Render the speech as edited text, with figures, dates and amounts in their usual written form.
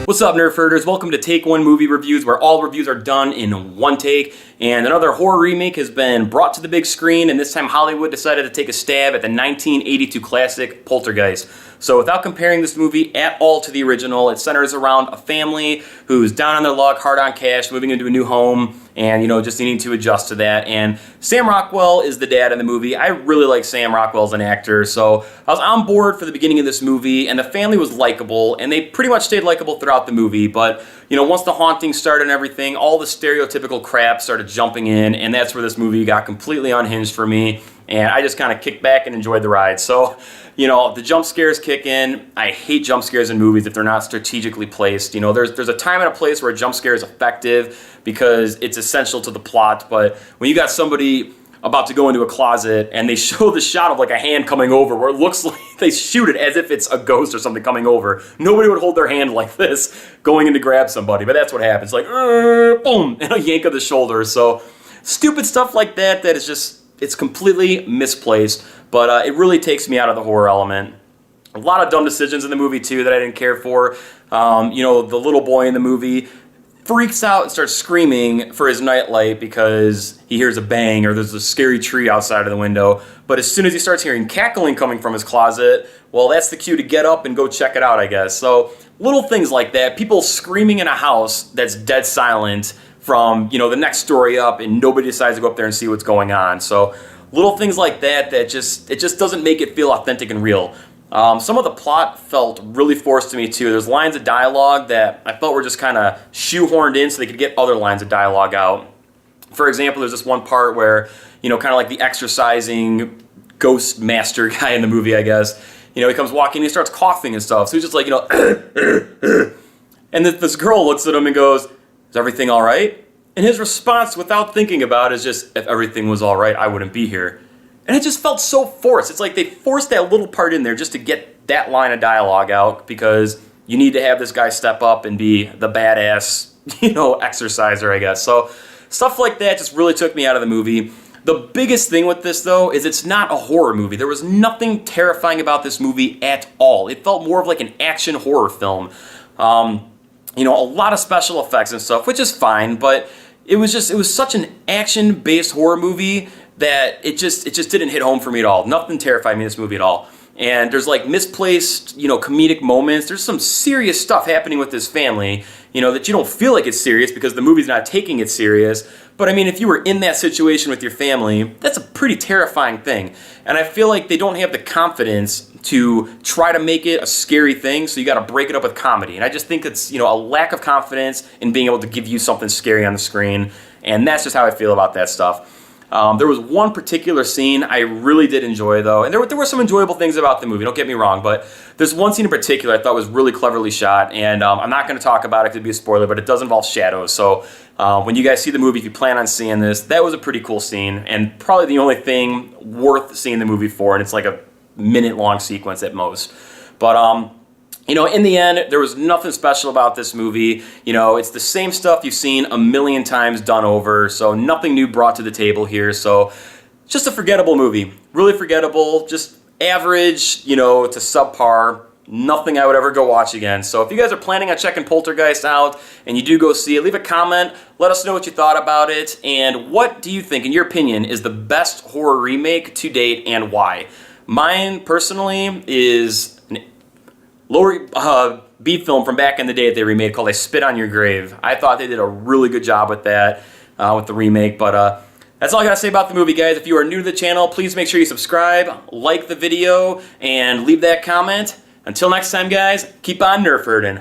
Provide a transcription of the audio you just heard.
What's up, Nerf Herders? Welcome to Take One Movie Reviews, where all reviews are done in one take. And another horror remake has been brought to the big screen, and this time Hollywood decided to take a stab at the 1982 classic Poltergeist. So without comparing this movie at all to the original, it centers around a family who's down on their luck, hard on cash, moving into a new home, and, you know, just needing to adjust to that. And Sam Rockwell is the dad in the movie. I really like Sam Rockwell as an actor, so I was on board for the beginning of this movie, and the family was likable, and they pretty much stayed likable throughout the movie. But, you know, once the hauntings started and everything, all the stereotypical crap started jumping in, and that's where this movie got completely unhinged for me, and I just kind of kicked back and enjoyed the ride. So, you know, the jump scares kick in. I hate jump scares in movies if they're not strategically placed. You know, there's a time and a place where a jump scare is effective because it's essential to the plot, but when you got somebody about to go into a closet and they show the shot of like a hand coming over where it looks like they shoot it as if it's a ghost or something coming over, nobody would hold their hand like this going in to grab somebody, but that's what happens. Like, boom, and a yank of the shoulder. So stupid stuff like that is just, it's completely misplaced, but it really takes me out of the horror element. A lot of dumb decisions in the movie too that I didn't care for. You know, the little boy in the movie freaks out and starts screaming for his nightlight because he hears a bang or there's a scary tree outside of the window. But as soon as he starts hearing cackling coming from his closet, well, that's the cue to get up and go check it out, I guess. So little things like that, people screaming in a house that's dead silent from, you know, the next story up, and nobody decides to go up there and see what's going on. So little things like that it just doesn't make it feel authentic and real. Some of the plot felt really forced to me too. There's lines of dialogue that I felt were just kind of shoehorned in so they could get other lines of dialogue out. For example, there's this one part where, you know, kind of like the exorcising ghost master guy in the movie, I guess. You know, he comes walking and he starts coughing and stuff. So he's just like, you know, and this girl looks at him and goes, "Is everything all right?" And his response, without thinking about it, is just, "If everything was all right, I wouldn't be here." And it just felt so forced. It's like they forced that little part in there just to get that line of dialogue out because you need to have this guy step up and be the badass, you know, exorciser, I guess. So stuff like that just really took me out of the movie. The biggest thing with this, though, is it's not a horror movie. There was nothing terrifying about this movie at all. It felt more of like an action horror film. You know, a lot of special effects and stuff, which is fine, but it was such an action-based horror movie that it just didn't hit home for me at all. Nothing terrified me in this movie at all. And there's like misplaced, you know, comedic moments. There's some serious stuff happening with this family, you know, that you don't feel like it's serious because the movie's not taking it serious. But I mean, if you were in that situation with your family, that's a pretty terrifying thing. And I feel like they don't have the confidence to try to make it a scary thing, so you gotta break it up with comedy. And I just think it's, you know, a lack of confidence in being able to give you something scary on the screen. And that's just how I feel about that stuff. There was one particular scene I really did enjoy, though, and there were some enjoyable things about the movie, don't get me wrong, but there's one scene in particular I thought was really cleverly shot, and I'm not going to talk about it because it'd be a spoiler, but it does involve shadows. So when you guys see the movie, if you plan on seeing this, that was a pretty cool scene, and probably the only thing worth seeing the movie for, and it's like a minute-long sequence at most. But you know, in the end, there was nothing special about this movie. You know, it's the same stuff you've seen a million times done over, so nothing new brought to the table here. So just a forgettable movie. Really forgettable, just average, you know, to subpar. Nothing I would ever go watch again. So if you guys are planning on checking Poltergeist out and you do go see it, leave a comment. Let us know what you thought about it. And what do you think, in your opinion, is the best horror remake to date and why? Mine, personally, is lower B film from back in the day that they remade called I Spit on Your Grave. I thought they did a really good job with that, with the remake, but that's all I gotta say about the movie, guys. If you are new to the channel, please make sure you subscribe, like the video, and leave that comment. Until next time, guys, keep on Nerf herding.